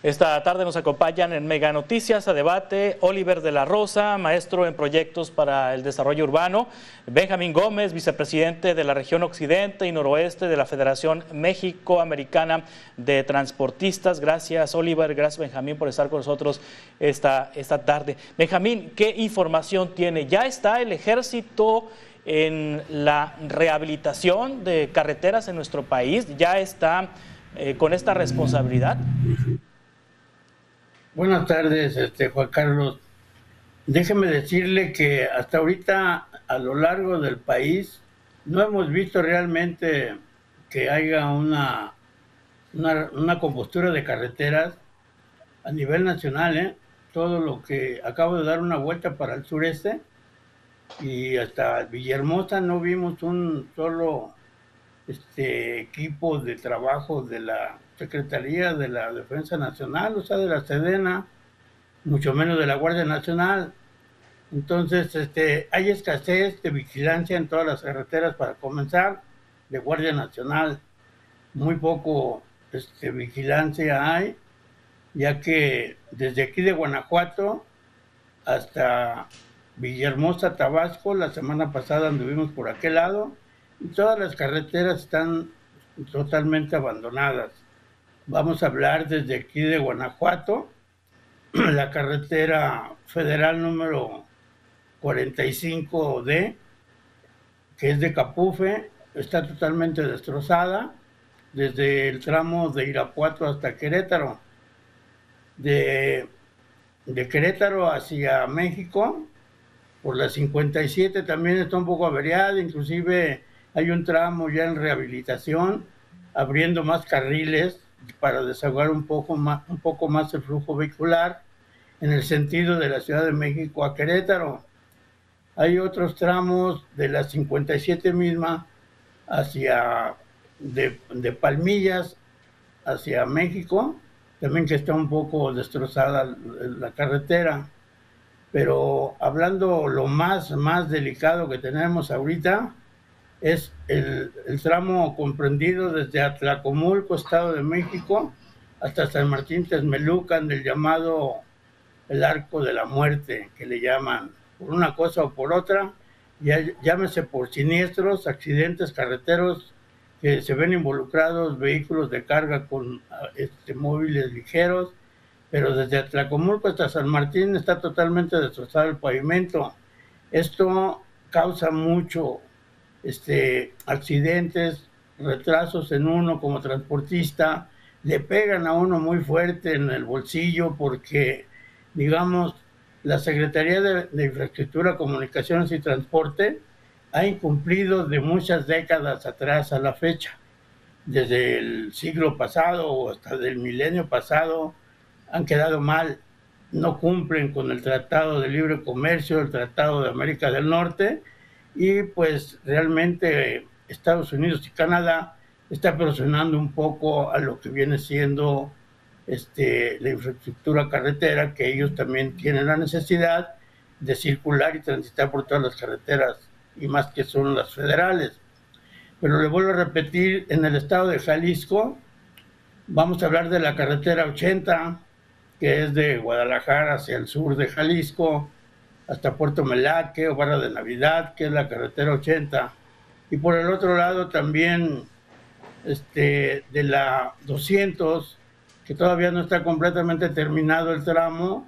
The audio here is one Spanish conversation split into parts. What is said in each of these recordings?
Esta tarde nos acompañan en Mega Noticias a debate Oliver de la Rosa, maestro en proyectos para el desarrollo urbano, Benjamín Gómez, vicepresidente de la región occidente y noroeste de la Federación México-Americana de Transportistas. Gracias Oliver, gracias Benjamín por estar con nosotros esta tarde. Benjamín, ¿qué información tiene? ¿Ya está el ejército en la rehabilitación de carreteras en nuestro país? ¿Ya está con esta responsabilidad? Buenas tardes, Juan Carlos. Déjeme decirle que hasta ahorita a lo largo del país no hemos visto realmente que haya una compostura de carreteras a nivel nacional, ¿eh? Todo lo que acabo de dar una vuelta para el sureste y hasta Villahermosa no vimos un solo equipo de trabajo de la Secretaría de la Defensa Nacional, o sea, de la Sedena, mucho menos de la Guardia Nacional. Entonces, hay escasez de vigilancia en todas las carreteras para comenzar, de Guardia Nacional. Muy poco vigilancia hay, ya que desde aquí de Guanajuato hasta Villahermosa, Tabasco, la semana pasada anduvimos por aquel lado, y todas las carreteras están totalmente abandonadas. Vamos a hablar desde aquí de Guanajuato, la carretera federal número 45D, que es de Capufe, está totalmente destrozada, desde el tramo de Irapuato hasta Querétaro. De Querétaro hacia México, por la 57 también está un poco averiada, inclusive hay un tramo ya en rehabilitación, abriendo más carriles para desahogar un poco más el flujo vehicular en el sentido de la Ciudad de México a Querétaro. Hay otros tramos de la 57 misma hacia de Palmillas hacia México, también que está un poco destrozada la carretera. Pero hablando lo más delicado que tenemos ahorita es el tramo comprendido desde Atlacomulco, Estado de México, hasta San Martín Texmelucan, del llamado el Arco de la Muerte, que le llaman por una cosa o por otra, llámese por siniestros, accidentes carreteros que se ven involucrados vehículos de carga con móviles ligeros, pero desde Atlacomulco hasta San Martín está totalmente destrozado el pavimento. Esto causa mucho accidentes, retrasos en uno como transportista, le pegan a uno muy fuerte en el bolsillo porque, digamos, la Secretaría de Infraestructura, Comunicaciones y Transporte ha incumplido de muchas décadas atrás a la fecha, desde el siglo pasado o hasta del milenio pasado, han quedado mal, no cumplen con el Tratado de Libre Comercio, el Tratado de América del Norte, y pues realmente Estados Unidos y Canadá está presionando un poco a lo que viene siendo la infraestructura carretera, que ellos también tienen la necesidad de circular y transitar por todas las carreteras, y más que son las federales. Pero le vuelvo a repetir, en el estado de Jalisco, vamos a hablar de la carretera 80, que es de Guadalajara hacia el sur de Jalisco, hasta Puerto Melaque o Barra de Navidad, que es la carretera 80. Y por el otro lado también de la 200, que todavía no está completamente terminado el tramo,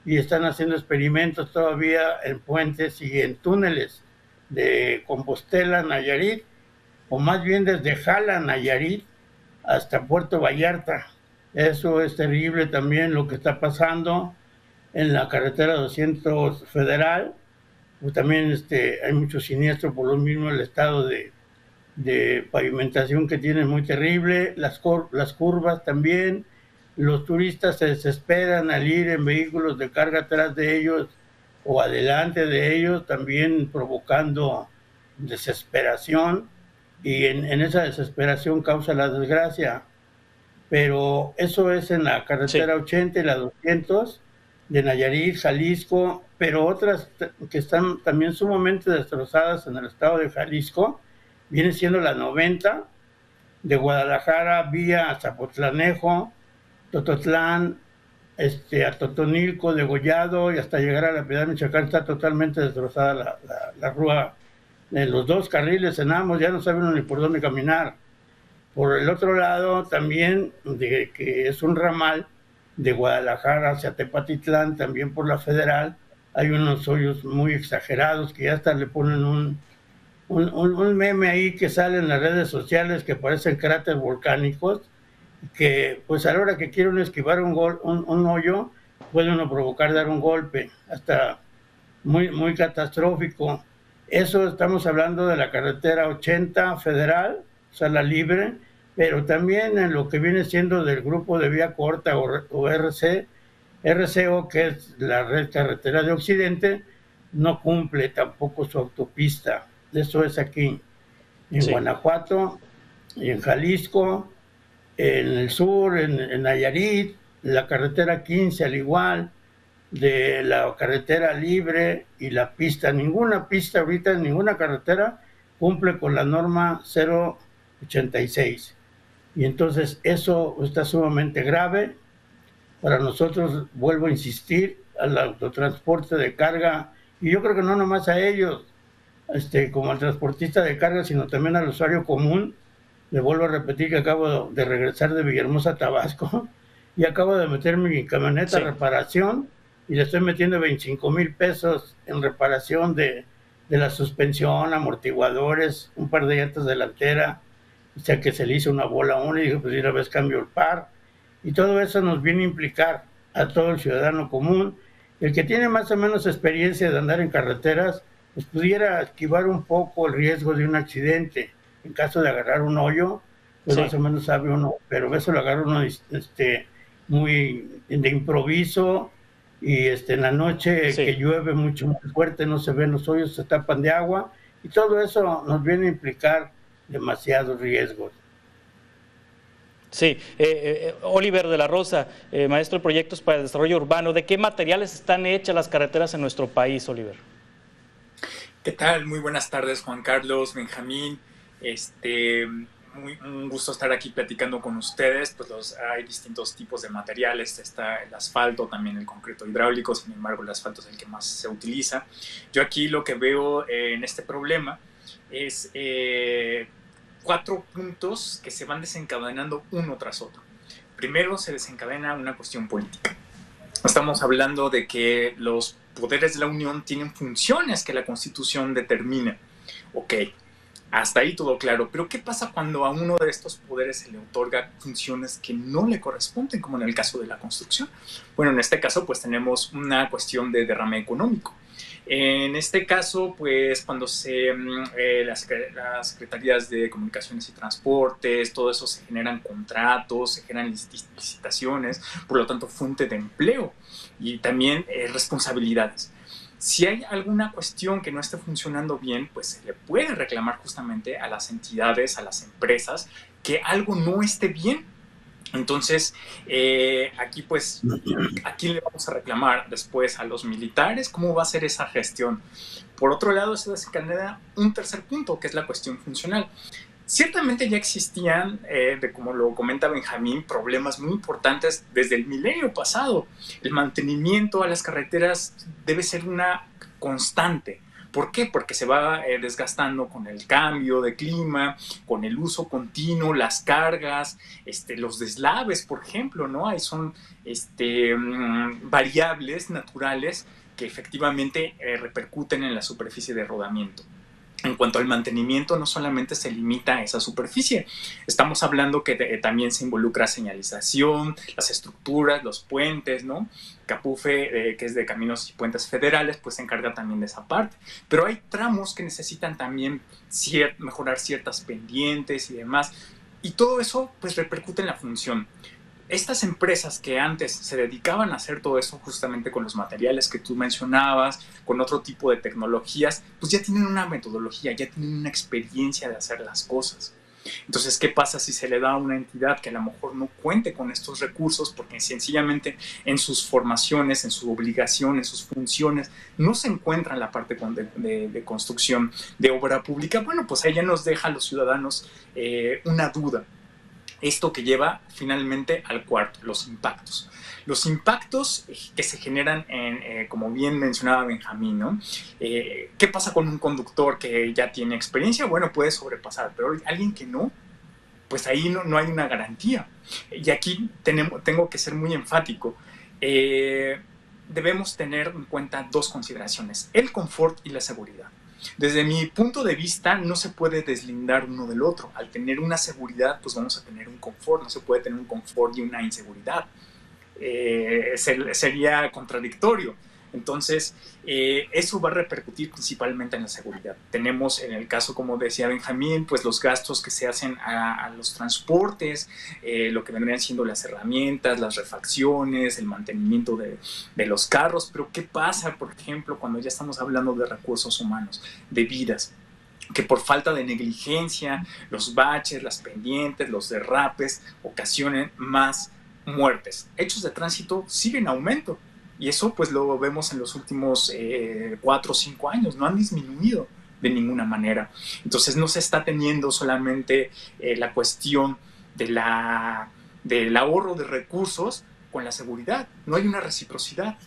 y están haciendo experimentos todavía en puentes y en túneles de Compostela, Nayarit, o más bien desde Jala, Nayarit, hasta Puerto Vallarta. Eso es terrible también lo que está pasando en la carretera 200 federal. Pues también hay mucho siniestro por lo mismo, el estado de pavimentación que tiene muy terrible, las curvas también. Los turistas se desesperan al ir en vehículos de carga atrás de ellos o adelante de ellos, también provocando desesperación, y en esa desesperación causa la desgracia. Pero eso es en la carretera 80 y la 200 de Nayarit, Jalisco, pero otras que están también sumamente destrozadas en el estado de Jalisco, viene siendo la 90 de Guadalajara vía Zapotlanejo Tototlán, a Totonilco, Degollado y hasta llegar a la Piedad de Michoacán está totalmente destrozada la rúa. En los dos carriles en ambos ya no saben ni por dónde caminar. Por el otro lado también, que es un ramal de Guadalajara hacia Tepatitlán, también por la Federal, hay unos hoyos muy exagerados que ya hasta le ponen un meme ahí que sale en las redes sociales que parecen cráteres volcánicos, que pues a la hora que quiere uno esquivar un hoyo, puede uno provocar dar un golpe, hasta muy catastrófico. Eso estamos hablando de la carretera 80 federal, o sea, la libre, pero también en lo que viene siendo del grupo de vía corta o RCO, que es la red carretera de Occidente, no cumple tampoco su autopista. Eso es aquí, en Guanajuato, y en Jalisco, en el sur, en Nayarit, la carretera 15 al igual, de la carretera libre y la pista. Ninguna pista ahorita, ninguna carretera cumple con la norma 086. Y entonces eso está sumamente grave. Para nosotros, vuelvo a insistir, al autotransporte de carga, y yo creo que no nomás a ellos, como al transportista de carga, sino también al usuario común. Le vuelvo a repetir que acabo de regresar de Villahermosa, Tabasco, y acabo de meter mi camioneta a reparación, y le estoy metiendo 25,000 pesos en reparación de la suspensión, amortiguadores, un par de llantas delanteras, o sea que se le hizo una bola a uno y dije, pues de una vez cambio el par. Y todo eso nos viene a implicar a todo el ciudadano común. El que tiene más o menos experiencia de andar en carreteras, pues pudiera esquivar un poco el riesgo de un accidente. En caso de agarrar un hoyo, pues más o menos sabe uno, pero eso lo agarra uno muy de improviso, y en la noche que llueve mucho muy fuerte, no se ven los hoyos, se tapan de agua, y todo eso nos viene a implicar demasiados riesgos. Sí, Oliver de la Rosa, maestro de proyectos para el desarrollo urbano, ¿de qué materiales están hechas las carreteras en nuestro país, Oliver? ¿Qué tal? Muy buenas tardes, Juan Carlos, Benjamín. Un gusto estar aquí platicando con ustedes. Pues hay distintos tipos de materiales. Está el asfalto, también el concreto hidráulico. Sin embargo, el asfalto es el que más se utiliza. Yo aquí lo que veo en este problema es 4 puntos que se van desencadenando uno tras otro. Primero se desencadena una cuestión política. Estamos hablando de que los poderes de la Unión tienen funciones que la Constitución determina. Ok, hasta ahí todo claro, pero ¿qué pasa cuando a uno de estos poderes se le otorga funciones que no le corresponden, como en el caso de la construcción? Bueno, en este caso pues tenemos una cuestión de derrame económico. En este caso, pues cuando las secretarías de Comunicaciones y Transportes, todo eso, se generan contratos, se generan licitaciones, por lo tanto fuente de empleo y también responsabilidades. Si hay alguna cuestión que no esté funcionando bien, pues se le puede reclamar justamente a las entidades, a las empresas, que algo no esté bien. Entonces, aquí pues, ¿a quién le vamos a reclamar después? ¿A los militares? ¿Cómo va a ser esa gestión? Por otro lado, se desencadena un tercer punto, que es la cuestión funcional. Ciertamente ya existían, como lo comenta Benjamín, problemas muy importantes desde el milenio pasado. El mantenimiento a las carreteras debe ser una constante. ¿Por qué? Porque se va desgastando con el cambio de clima, con el uso continuo, las cargas, los deslaves, por ejemplo, ¿no? Ahí son variables naturales que efectivamente repercuten en la superficie de rodamiento. En cuanto al mantenimiento, no solamente se limita a esa superficie. Estamos hablando que también se involucra señalización, las estructuras, los puentes, ¿no? CAPUFE, que es de Caminos y Puentes Federales, pues se encarga también de esa parte. Pero hay tramos que necesitan también mejorar ciertas pendientes y demás. Y todo eso, pues, repercute en la función. Estas empresas que antes se dedicaban a hacer todo eso justamente con los materiales que tú mencionabas, con otro tipo de tecnologías, pues ya tienen una metodología, ya tienen una experiencia de hacer las cosas. Entonces, ¿qué pasa si se le da a una entidad que a lo mejor no cuente con estos recursos porque sencillamente en sus formaciones, en su obligación, en sus funciones, no se encuentra en la parte de construcción de obra pública? Bueno, pues ahí ya nos deja a los ciudadanos una duda. Esto que lleva finalmente al cuarto, los impactos. Los impactos que se generan, como bien mencionaba Benjamín, ¿no? ¿Qué pasa con un conductor que ya tiene experiencia? Bueno, puede sobrepasar, pero alguien que no, pues ahí no hay una garantía. Y aquí tengo que ser muy enfático. Debemos tener en cuenta dos consideraciones: el confort y la seguridad. Desde mi punto de vista, no se puede deslindar uno del otro. Al tener una seguridad, pues vamos a tener un confort. No se puede tener un confort y una inseguridad. Sería contradictorio. Entonces, eso va a repercutir principalmente en la seguridad. Tenemos, en el caso, como decía Benjamín, pues los gastos que se hacen a los transportes, lo que vendrían siendo las herramientas, las refacciones, el mantenimiento de los carros. Pero ¿qué pasa, por ejemplo, cuando ya estamos hablando de recursos humanos, de vidas? Que por falta de negligencia, los baches, las pendientes, los derrapes ocasionen más muertes. Hechos de tránsito siguen en aumento. Y eso pues lo vemos en los últimos 4 o 5 años, no han disminuido de ninguna manera. Entonces no se está teniendo solamente la cuestión del ahorro de recursos con la seguridad, no hay una reciprocidad.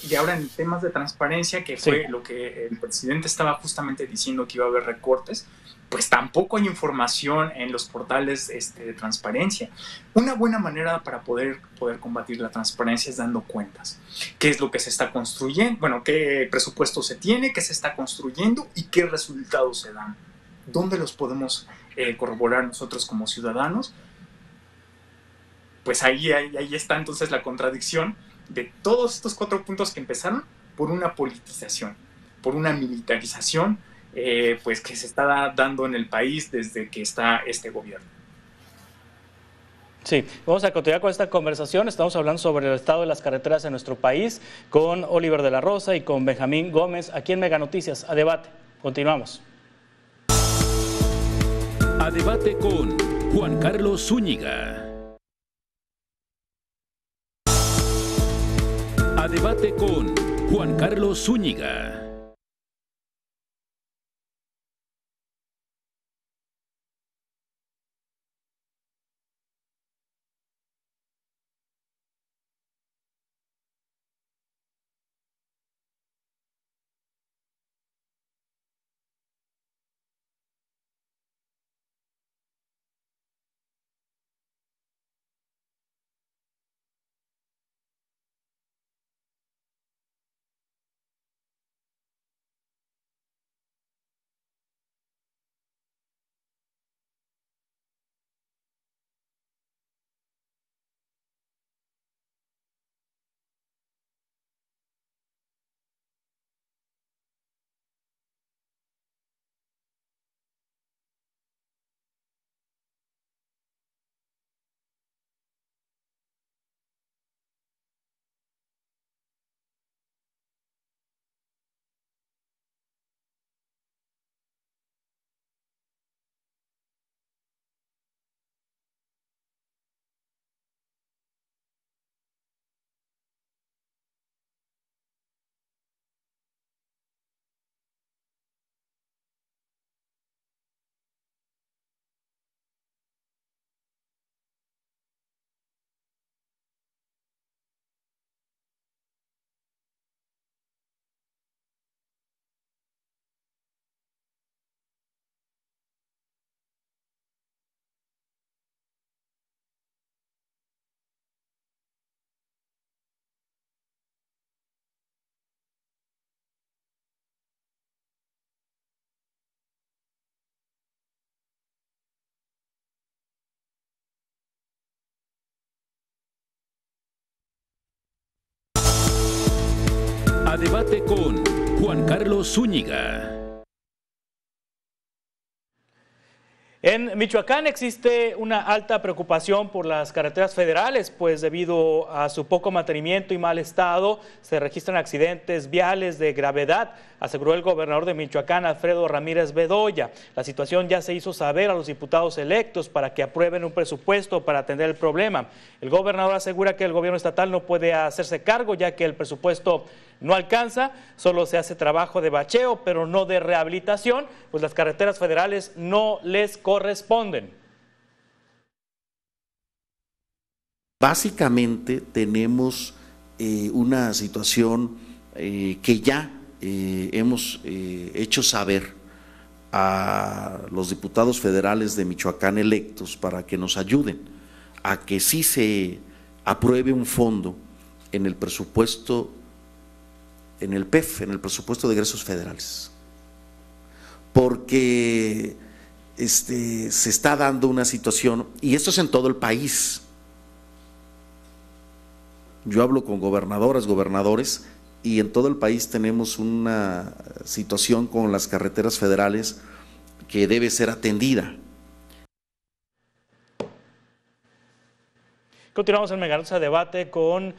Y ahora en temas de transparencia, que fue lo que el presidente estaba justamente diciendo, que iba a haber recortes, pues tampoco hay información en los portales de transparencia. Una buena manera para poder combatir la transparencia es dando cuentas. ¿Qué es lo que se está construyendo? Bueno, ¿qué presupuesto se tiene? ¿Qué se está construyendo? ¿Y qué resultados se dan? ¿Dónde los podemos corroborar nosotros como ciudadanos? Pues ahí está entonces la contradicción de todos estos 4 puntos que empezaron por una politización, por una militarización, pues que se está dando en el país desde que está este gobierno. Sí, vamos a continuar con esta conversación. Estamos hablando sobre el estado de las carreteras en nuestro país con Oliver de la Rosa y con Benjamín Gómez aquí en Mega Noticias. A debate. Continuamos. A debate con Juan Carlos Zúñiga. A debate con Juan Carlos Zúñiga. A debate con Juan Carlos Zúñiga. En Michoacán existe una alta preocupación por las carreteras federales, pues debido a su poco mantenimiento y mal estado se registran accidentes viales de gravedad, aseguró el gobernador de Michoacán, Alfredo Ramírez Bedoya. La situación ya se hizo saber a los diputados electos para que aprueben un presupuesto para atender el problema. El gobernador asegura que el gobierno estatal no puede hacerse cargo ya que el presupuesto no alcanza, solo se hace trabajo de bacheo, pero no de rehabilitación, pues las carreteras federales no les corresponden. Básicamente tenemos una situación que ya hemos hecho saber a los diputados federales de Michoacán electos para que nos ayuden a que sí se apruebe un fondo en el presupuesto, en el PEF, en el presupuesto de egresos federales, porque se está dando una situación, y esto es en todo el país. Yo hablo con gobernadoras, gobernadores, y en todo el país tenemos una situación con las carreteras federales que debe ser atendida. Continuamos en Megalucha Debate con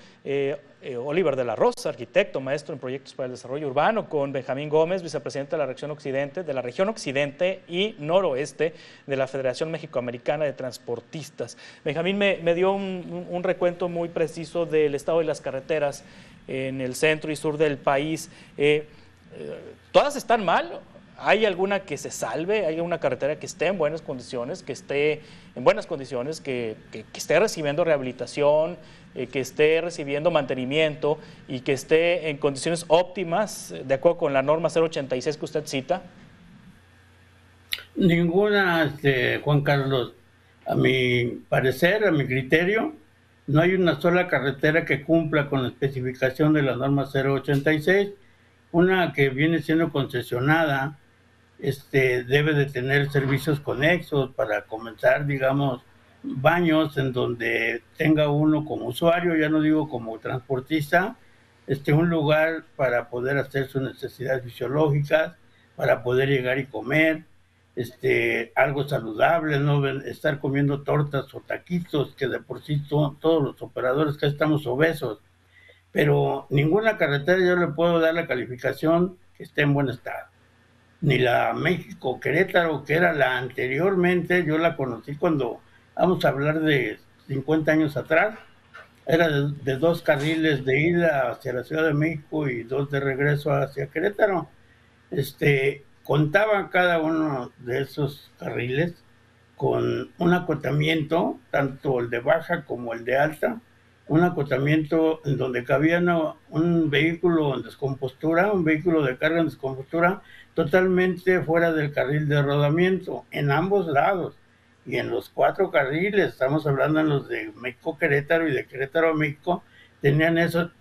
Oliver de la Rosa, arquitecto, maestro en proyectos para el desarrollo urbano, con Benjamín Gómez, vicepresidente de la región occidente y noroeste de la Federación Mexicoamericana de Transportistas. Benjamín me dio un recuento muy preciso del estado de las carreteras en el centro y sur del país. ¿Todas están mal? ¿Hay alguna que se salve? ¿Hay una carretera que esté en buenas condiciones, que esté recibiendo rehabilitación, que esté recibiendo mantenimiento y que esté en condiciones óptimas, de acuerdo con la norma 086 que usted cita? Ninguna, Juan Carlos. A mi parecer, a mi criterio, no hay una sola carretera que cumpla con la especificación de la norma 086. Una que viene siendo concesionada debe de tener servicios conexos para comenzar, digamos, baños en donde tenga uno como usuario, ya no digo como transportista, un lugar para poder hacer sus necesidades fisiológicas, para poder llegar y comer, algo saludable, no estar comiendo tortas o taquitos, que de por sí todos los operadores que estamos obesos, pero ninguna carretera yo le puedo dar la calificación que esté en buen estado. Ni la México-Querétaro, que era la anteriormente, yo la conocí cuando, vamos a hablar de 50 años atrás, era de 2 carriles de ida hacia la Ciudad de México y 2 de regreso hacia Querétaro. Contaban cada uno de esos carriles con un acotamiento, tanto el de baja como el de alta, un acotamiento en donde cabía un vehículo en descompostura, un vehículo de carga en descompostura, totalmente fuera del carril de rodamiento, en ambos lados. Y en los 4 carriles, estamos hablando en los de México-Querétaro y de Querétaro a México, tenían eso.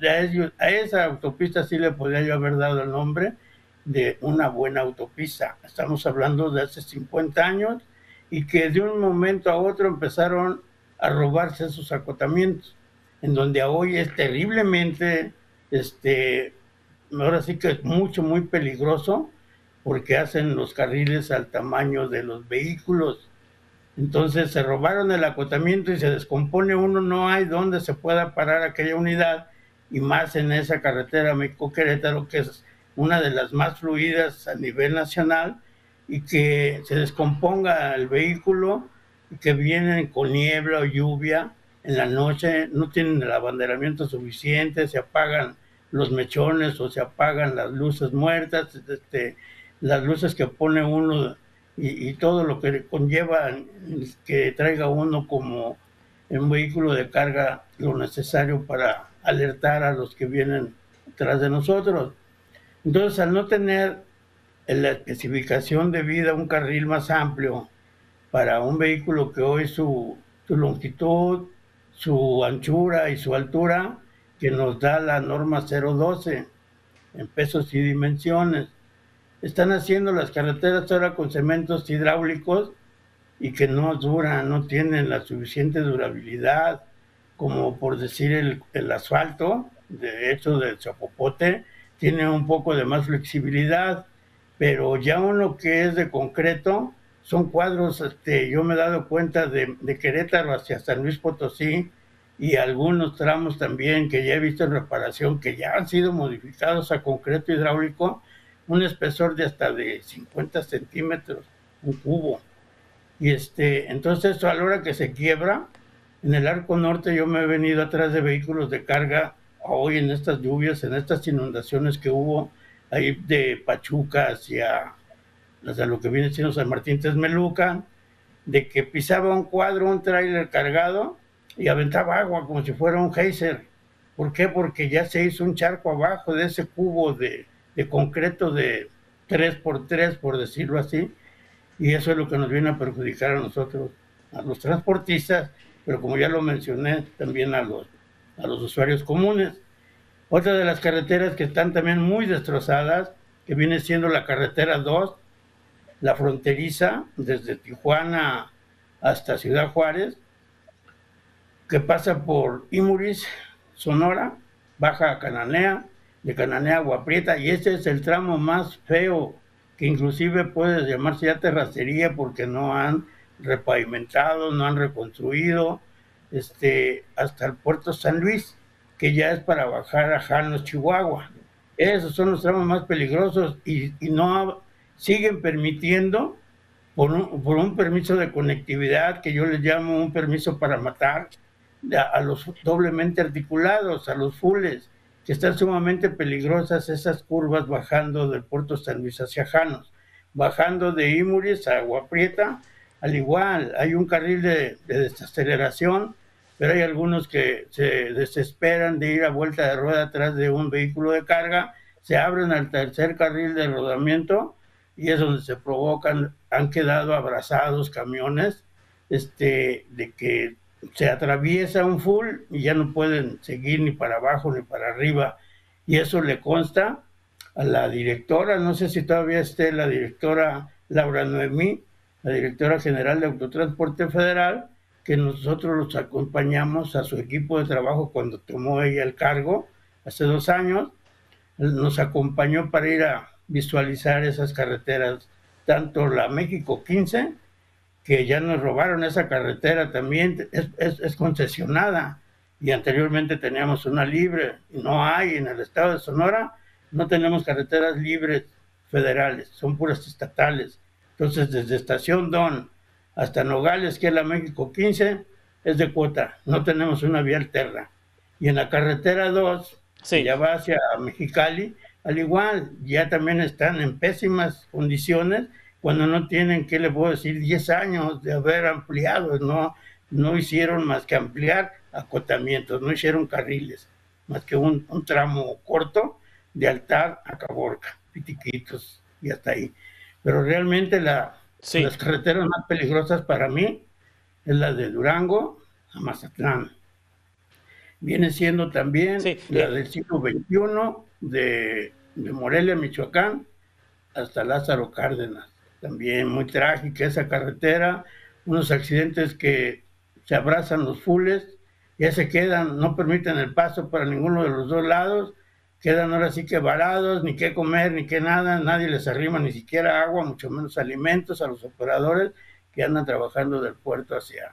A esa autopista sí le podía yo haber dado el nombre de una buena autopista. Estamos hablando de hace 50 años y que de un momento a otro empezaron a robarse esos acotamientos, en donde hoy es terriblemente, ahora sí que es muy peligroso, porque hacen los carriles al tamaño de los vehículos. Entonces se robaron el acotamiento y se descompone uno, no hay donde se pueda parar aquella unidad, y más en esa carretera México-Querétaro, que es una de las más fluidas a nivel nacional, y que se descomponga el vehículo y que vienen con niebla o lluvia en la noche, no tienen el abanderamiento suficiente, se apagan los mechones o se apagan las luces muertas, las luces que pone uno y todo lo que conlleva que traiga uno como en vehículo de carga lo necesario para alertar a los que vienen tras de nosotros. Entonces, al no tener la especificación de vida un carril más amplio para un vehículo que hoy su longitud, su anchura y su altura, que nos da la norma 012 en pesos y dimensiones, están haciendo las carreteras ahora con cementos hidráulicos y que no duran, no tienen la suficiente durabilidad, como por decir el asfalto, de hecho del chapopote, tiene un poco de más flexibilidad, pero ya uno que es de concreto, son cuadros, yo me he dado cuenta de Querétaro hacia San Luis Potosí, y algunos tramos también que ya he visto en reparación, que ya han sido modificados a concreto hidráulico, un espesor de hasta de 50 centímetros, un cubo. Y entonces eso a la hora que se quiebra, en el arco norte yo me he venido atrás de vehículos de carga, hoy en estas lluvias, en estas inundaciones que hubo ahí de Pachuca hacia lo que viene siendo San Martín Texmelucan, de que pisaba un cuadro, un tráiler cargado, y aventaba agua como si fuera un geyser. ¿Por qué? Porque ya se hizo un charco abajo de ese cubo de concreto de 3x3, por decirlo así, y eso es lo que nos viene a perjudicar a nosotros, a los transportistas, pero como ya lo mencioné, también a los usuarios comunes. Otra de las carreteras que están también muy destrozadas, que viene siendo la carretera 2, la fronteriza, desde Tijuana hasta Ciudad Juárez, que pasa por Imuris, Sonora, baja a Cananea, de Cananea a Agua Prieta, y ese es el tramo más feo, que inclusive puede llamarse ya terracería porque no han repavimentado, no han reconstruido, hasta el puerto San Luis, que ya es para bajar a Janos, Chihuahua. Esos son los tramos más peligrosos y no siguen permitiendo por un permiso de conectividad, que yo les llamo un permiso para matar, a los doblemente articulados, a los fulles, que están sumamente peligrosas esas curvas bajando del puerto San Luis hacia Janos, bajando de Imuris a Agua Prieta. Al igual, hay un carril de desaceleración, pero hay algunos que se desesperan de ir a vuelta de rueda atrás de un vehículo de carga, se abren al tercer carril de rodamiento y es donde se provocan, han quedado abrazados camiones, de que se atraviesa un full y ya no pueden seguir ni para abajo ni para arriba, y eso le consta a la directora, no sé si todavía esté la directora Laura Noemí, la directora general de Autotransporte Federal, que nosotros los acompañamos a su equipo de trabajo cuando tomó ella el cargo hace 2 años, nos acompañó para ir a visualizar esas carreteras, tanto la México 15, que ya nos robaron esa carretera también, es concesionada, y anteriormente teníamos una libre, y no hay en el estado de Sonora, no tenemos carreteras libres federales, son puras estatales. Entonces, desde Estación Don hasta Nogales, que es la México 15, es de cuota, no tenemos una vía alterna. Y en la carretera 2, sí, ya va hacia Mexicali, al igual, ya también están en pésimas condiciones, cuando no tienen, ¿qué le puedo decir?, 10 años de haber ampliado, no hicieron más que ampliar acotamientos, no hicieron carriles, más que un tramo corto de Altar a Caborca, Pitiquitos, y hasta ahí. Pero realmente las carreteras más peligrosas para mí es la de Durango a Mazatlán. Viene siendo también la del siglo XXI de Morelia, Michoacán, hasta Lázaro Cárdenas. También muy trágica esa carretera, unos accidentes que se abrazan los fulles, ya se quedan, no permiten el paso para ninguno de los dos lados, quedan ahora sí que varados, ni qué comer, ni qué nada, nadie les arrima ni siquiera agua, mucho menos alimentos a los operadores que andan trabajando del puerto hacia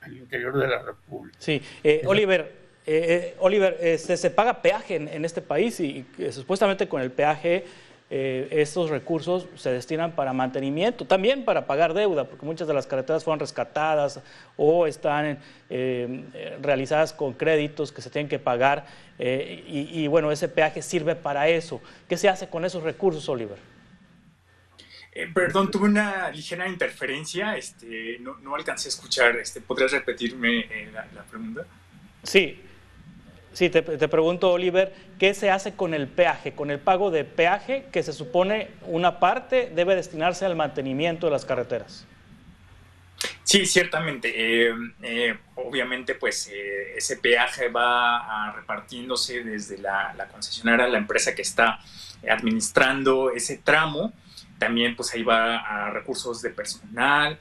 el interior de la República. Sí, Oliver, se paga peaje en este país y supuestamente con el peaje estos recursos se destinan para mantenimiento, también para pagar deuda, porque muchas de las carreteras fueron rescatadas o están realizadas con créditos que se tienen que pagar y bueno, ese peaje sirve para eso. ¿Qué se hace con esos recursos, Oliver? Perdón, tuve una ligera interferencia, no alcancé a escuchar. ¿Podrías repetirme la pregunta? Sí, te pregunto, Oliver, ¿qué se hace con el peaje, con el pago de peaje que se supone una parte debe destinarse al mantenimiento de las carreteras? Sí, ciertamente. Obviamente, pues ese peaje va repartiéndose desde la concesionaria, la empresa que está administrando ese tramo. También, pues ahí va a recursos de personal,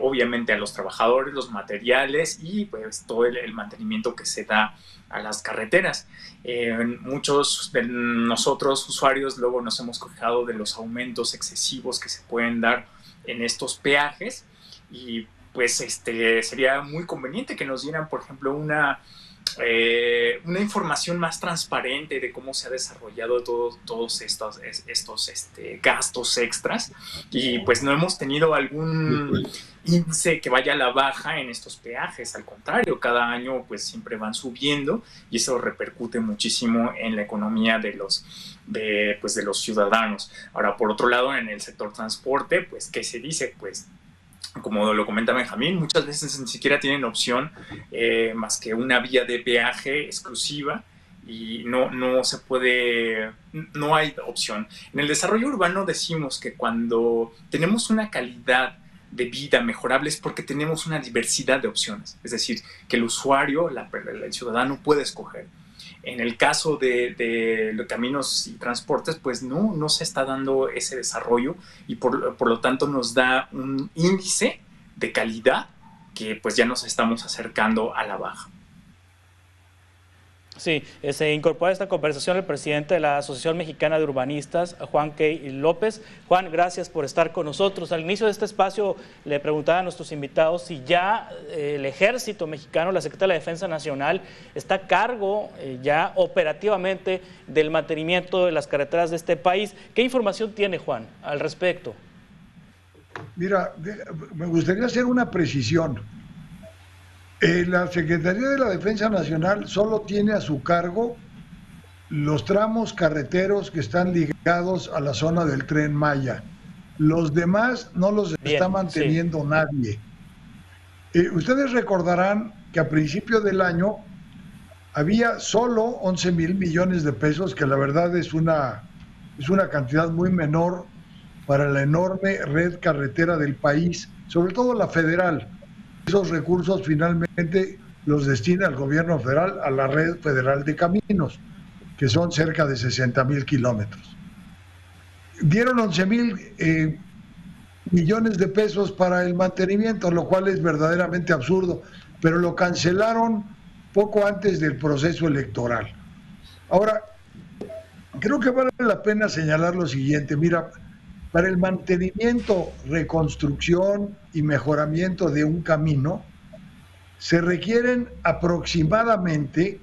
obviamente a los trabajadores, los materiales y pues todo el mantenimiento que se da a las carreteras. Muchos de nosotros usuarios luego nos hemos quejado de los aumentos excesivos que se pueden dar en estos peajes y pues sería muy conveniente que nos dieran, por ejemplo, una información más transparente de cómo se ha desarrollado todos estos gastos extras, y pues no hemos tenido algún índice que vaya a la baja en estos peajes. Al contrario, cada año pues siempre van subiendo y eso repercute muchísimo en la economía de los ciudadanos. Ahora, por otro lado, en el sector transporte, pues ¿qué se dice? Pues como lo comenta Benjamín, muchas veces ni siquiera tienen opción más que una vía de peaje exclusiva y no se puede, no hay opción. En el desarrollo urbano decimos que cuando tenemos una calidad de vida mejorable es porque tenemos una diversidad de opciones, es decir, que el usuario, el ciudadano puede escoger. En el caso de los caminos y transportes, pues no se está dando ese desarrollo y por lo tanto nos da un índice de calidad que pues ya nos estamos acercando a la baja. Sí, se incorpora a esta conversación el presidente de la Asociación Mexicana de Urbanistas, Juan K. López. Juan, gracias por estar con nosotros. Al inicio de este espacio le preguntaba a nuestros invitados si ya el Ejército Mexicano, la Secretaría de la Defensa Nacional, está a cargo ya operativamente del mantenimiento de las carreteras de este país. ¿Qué información tiene, Juan, al respecto? Mira, me gustaría hacer una precisión. La Secretaría de la Defensa Nacional solo tiene a su cargo los tramos carreteros que están ligados a la zona del Tren Maya. Los demás no los está manteniendo nadie. Ustedes recordarán que a principio del año había solo 11,000 millones de pesos, que la verdad es una cantidad muy menor para la enorme red carretera del país, sobre todo la federal. Esos recursos finalmente los destina el gobierno federal a la red federal de caminos, que son cerca de 60,000 kilómetros. Dieron 11,000 millones de pesos para el mantenimiento, lo cual es verdaderamente absurdo, pero lo cancelaron poco antes del proceso electoral. Ahora, creo que vale la pena señalar lo siguiente. Mira, para el mantenimiento, reconstrucción y mejoramiento de un camino, se requieren aproximadamente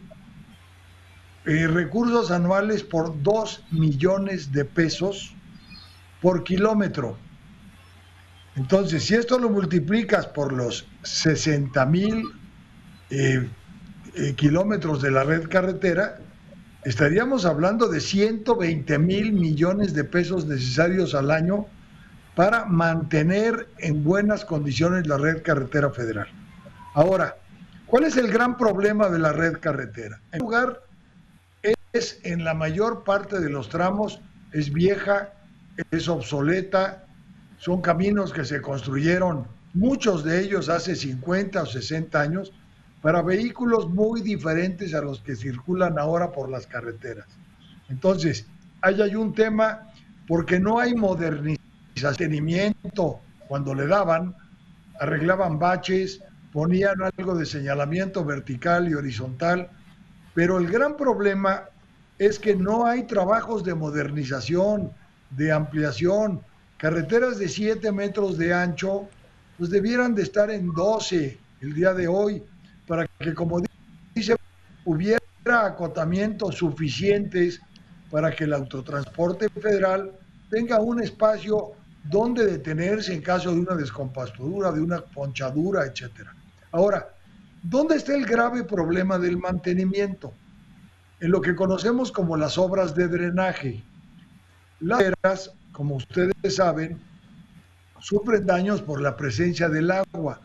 recursos anuales por 2 millones de pesos por kilómetro. Entonces, si esto lo multiplicas por los 60,000 kilómetros de la red carretera, estaríamos hablando de 120,000 millones de pesos necesarios al año para mantener en buenas condiciones la red carretera federal. Ahora, ¿cuál es el gran problema de la red carretera? En lugar, es en la mayor parte de los tramos, es vieja, es obsoleta, son caminos que se construyeron, muchos de ellos hace 50 o 60 años, para vehículos muy diferentes a los que circulan ahora por las carreteras. Entonces, ahí hay un tema porque no hay mantenimiento. Cuando le daban, arreglaban baches, ponían algo de señalamiento vertical y horizontal, pero el gran problema es que no hay trabajos de modernización, de ampliación. Carreteras de 7 metros de ancho, pues debieran de estar en 12 el día de hoy, para que, como dice, hubiera acotamientos suficientes para que el autotransporte federal tenga un espacio donde detenerse en caso de una descompostadura, de una ponchadura, etcétera. Ahora, ¿dónde está el grave problema del mantenimiento? En lo que conocemos como las obras de drenaje. Las carreteras, como ustedes saben, sufren daños por la presencia del agua,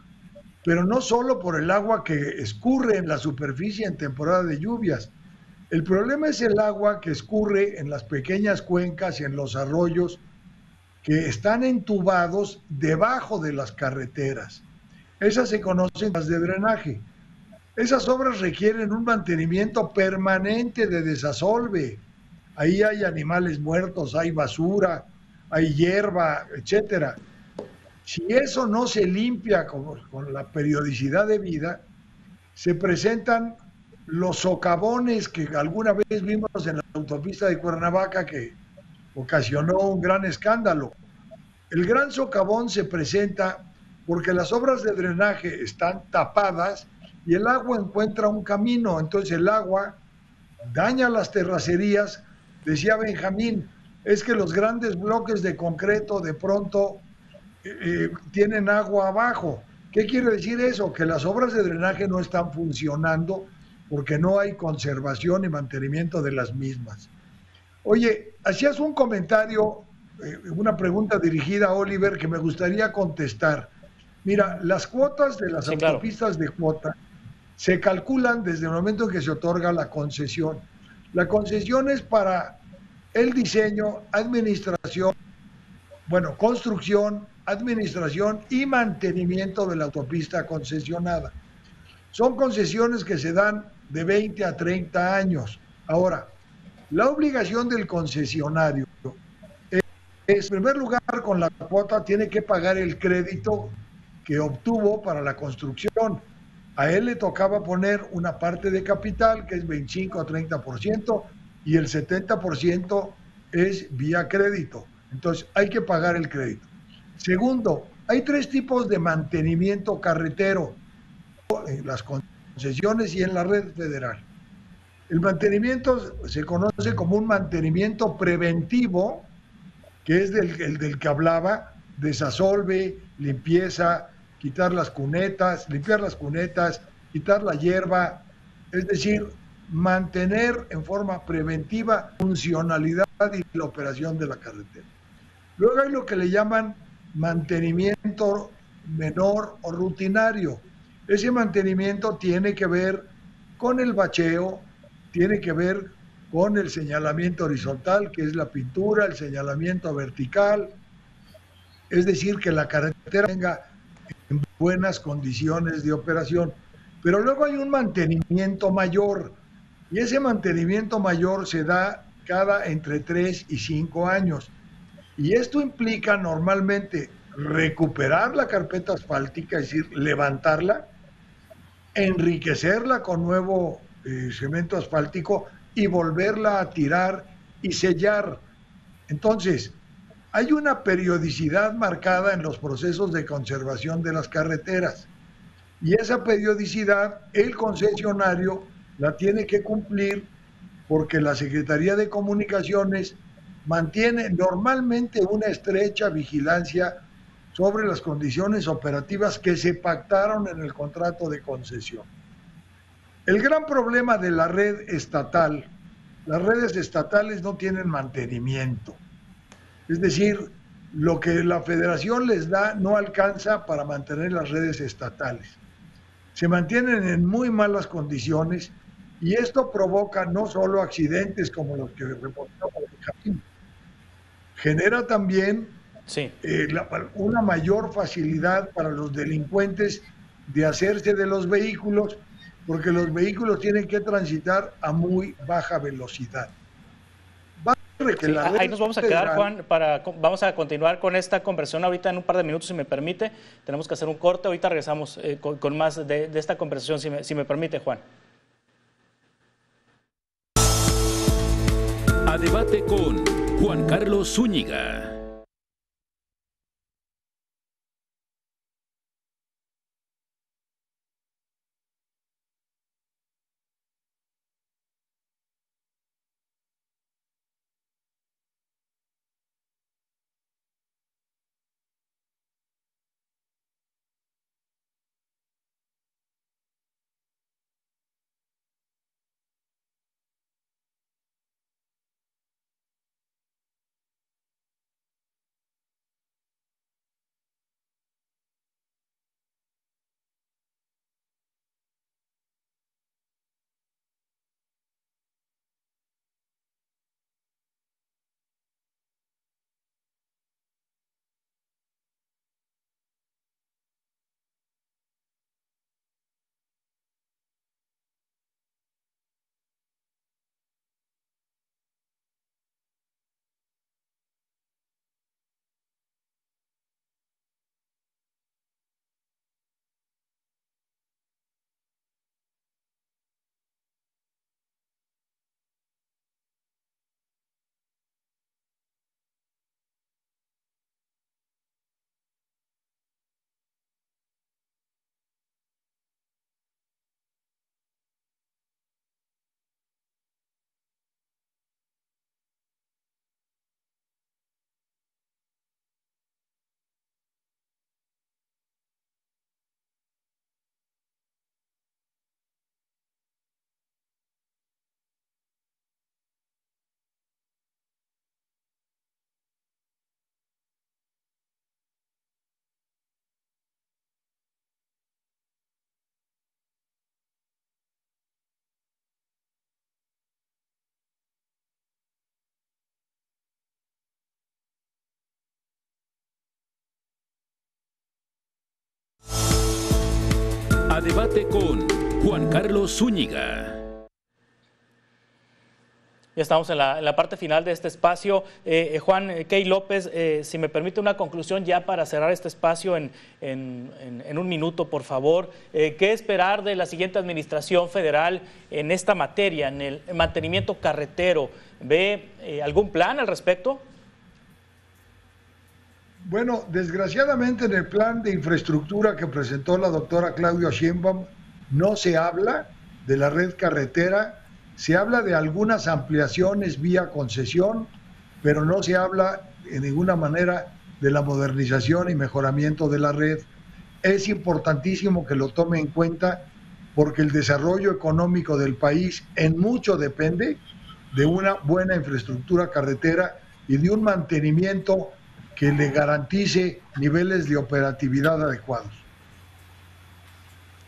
pero no solo por el agua que escurre en la superficie en temporada de lluvias. El problema es el agua que escurre en las pequeñas cuencas y en los arroyos que están entubados debajo de las carreteras. Esas se conocen como de drenaje. Esas obras requieren un mantenimiento permanente de desasolve. Ahí hay animales muertos, hay basura, hay hierba, etcétera. Si eso no se limpia con la periodicidad de vida, se presentan los socavones que alguna vez vimos en la autopista de Cuernavaca, que ocasionó un gran escándalo. El gran socavón se presenta porque las obras de drenaje están tapadas y el agua encuentra un camino. Entonces el agua daña las terracerías. Decía Benjamín, es que los grandes bloques de concreto de pronto tienen agua abajo. ¿Qué quiere decir eso? Que las obras de drenaje no están funcionando porque no hay conservación y mantenimiento de las mismas. Oye, hacías un comentario, una pregunta dirigida a Oliver que me gustaría contestar. Mira, las cuotas de las Sí, claro. autopistas de cuota se calculan desde el momento en que se otorga la concesión. La concesión es para el diseño, administración, bueno, construcción, administración y mantenimiento de la autopista concesionada. Son concesiones que se dan de 20 a 30 años. Ahora, la obligación del concesionario es, en primer lugar, con la cuota tiene que pagar el crédito que obtuvo para la construcción. A él le tocaba poner una parte de capital, que es 25 a 30%, y el 70% es vía crédito. Entonces, hay que pagar el crédito. Segundo, hay tres tipos de mantenimiento carretero en las concesiones y en la red federal. El mantenimiento se conoce como un mantenimiento preventivo, que es el del que hablaba, desasolve, limpieza, quitar las cunetas, limpiar las cunetas, quitar la hierba, es decir, mantener en forma preventiva la funcionalidad y la operación de la carretera. Luego hay lo que le llaman mantenimiento menor o rutinario. Ese mantenimiento tiene que ver con el bacheo, tiene que ver con el señalamiento horizontal, que es la pintura, el señalamiento vertical, es decir, que la carretera tenga en buenas condiciones de operación. Pero luego hay un mantenimiento mayor, y ese mantenimiento mayor se da cada entre 3 y 5 años. Y esto implica normalmente recuperar la carpeta asfáltica, es decir, levantarla, enriquecerla con nuevo cemento asfáltico y volverla a tirar y sellar. Entonces, hay una periodicidad marcada en los procesos de conservación de las carreteras y esa periodicidad el concesionario la tiene que cumplir porque la Secretaría de Comunicaciones mantiene normalmente una estrecha vigilancia sobre las condiciones operativas que se pactaron en el contrato de concesión. El gran problema de la red estatal, las redes estatales no tienen mantenimiento. Es decir, lo que la federación les da no alcanza para mantener las redes estatales. Se mantienen en muy malas condiciones y esto provoca no solo accidentes como los que reportamos en Jalisco, genera también Sí. una mayor facilidad para los delincuentes de hacerse de los vehículos, porque los vehículos tienen que transitar a muy baja velocidad. Sí, ahí nos vamos a quedar, Juan, vamos a continuar con esta conversación ahorita en un par de minutos, si me permite. Tenemos que hacer un corte, ahorita regresamos con más de esta conversación, si me permite, Juan. A debate con Juan Carlos Zúñiga. A debate con Juan Carlos Zúñiga. Ya estamos en la parte final de este espacio. Juan Key López, si me permite una conclusión ya para cerrar este espacio en un minuto, por favor. ¿Qué esperar de la siguiente administración federal en esta materia, en el mantenimiento carretero? ¿Ve algún plan al respecto? Bueno, desgraciadamente en el plan de infraestructura que presentó la doctora Claudia Sheinbaum no se habla de la red carretera. Se habla de algunas ampliaciones vía concesión, pero no se habla de ninguna manera de la modernización y mejoramiento de la red. Es importantísimo que lo tome en cuenta porque el desarrollo económico del país en mucho depende de una buena infraestructura carretera y de un mantenimiento que le garantice niveles de operatividad adecuados.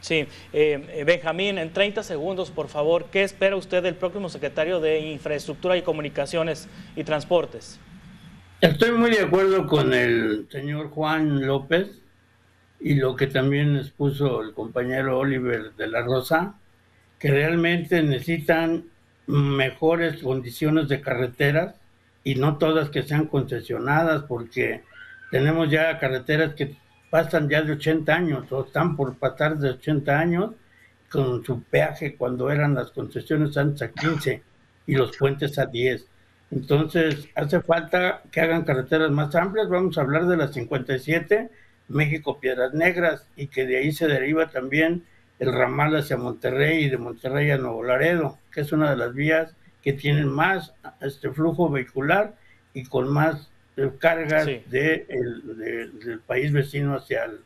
Sí, Benjamín, en 30 segundos, por favor, ¿qué espera usted del próximo secretario de Infraestructura y Comunicaciones y Transportes? Estoy muy de acuerdo con el señor Juan López y lo que también expuso el compañero Oliver de la Rosa, que realmente necesitan mejores condiciones de carreteras y no todas que sean concesionadas, porque tenemos ya carreteras que pasan ya de 80 años o están por pasar de 80 años con su peaje cuando eran las concesiones antes a 15 y los puentes a 10. Entonces hace falta que hagan carreteras más amplias. Vamos a hablar de la 57 México-Piedras Negras y que de ahí se deriva también el ramal hacia Monterrey y de Monterrey a Nuevo Laredo, que es una de las vías que tienen más flujo vehicular y con más cargas sí, del país vecino hacia el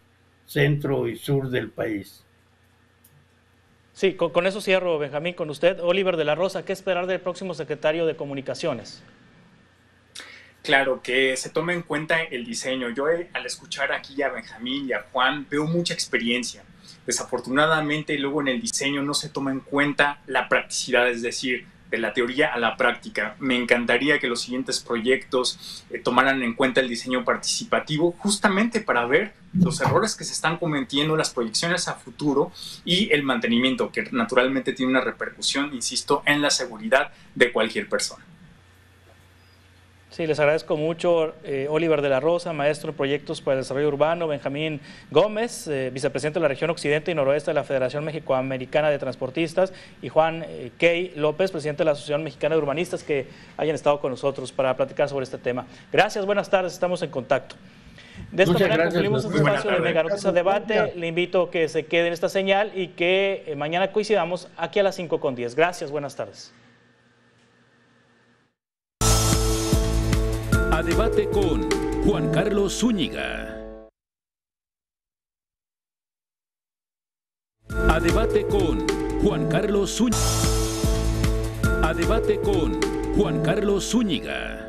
centro y sur del país. Sí, con eso cierro, Benjamín, con usted. Oliver de la Rosa, ¿qué esperar del próximo secretario de Comunicaciones? Claro, que se tome en cuenta el diseño. Yo al escuchar aquí a Benjamín y a Juan veo mucha experiencia. Desafortunadamente luego en el diseño no se toma en cuenta la practicidad, es decir, de la teoría a la práctica. Me encantaría que los siguientes proyectos tomaran en cuenta el diseño participativo justamente para ver los errores que se están cometiendo, las proyecciones a futuro y el mantenimiento, que naturalmente tiene una repercusión, insisto, en la seguridad de cualquier persona. Sí, les agradezco mucho. Oliver de la Rosa, maestro en proyectos para el desarrollo urbano; Benjamín Gómez, vicepresidente de la región occidente y noroeste de la Federación Mexicoamericana de Transportistas; y Juan Key López, presidente de la Asociación Mexicana de Urbanistas, que hayan estado con nosotros para platicar sobre este tema. Gracias, buenas tardes, estamos en contacto. De esta manera concluimos este espacio de Mega Noticias Debate. Le invito a que se quede en esta señal y que mañana coincidamos aquí a las 5:10. Gracias, buenas tardes. A debate con Juan Carlos Zúñiga. A debate con Juan Carlos Zúñiga. A debate con Juan Carlos Zúñiga.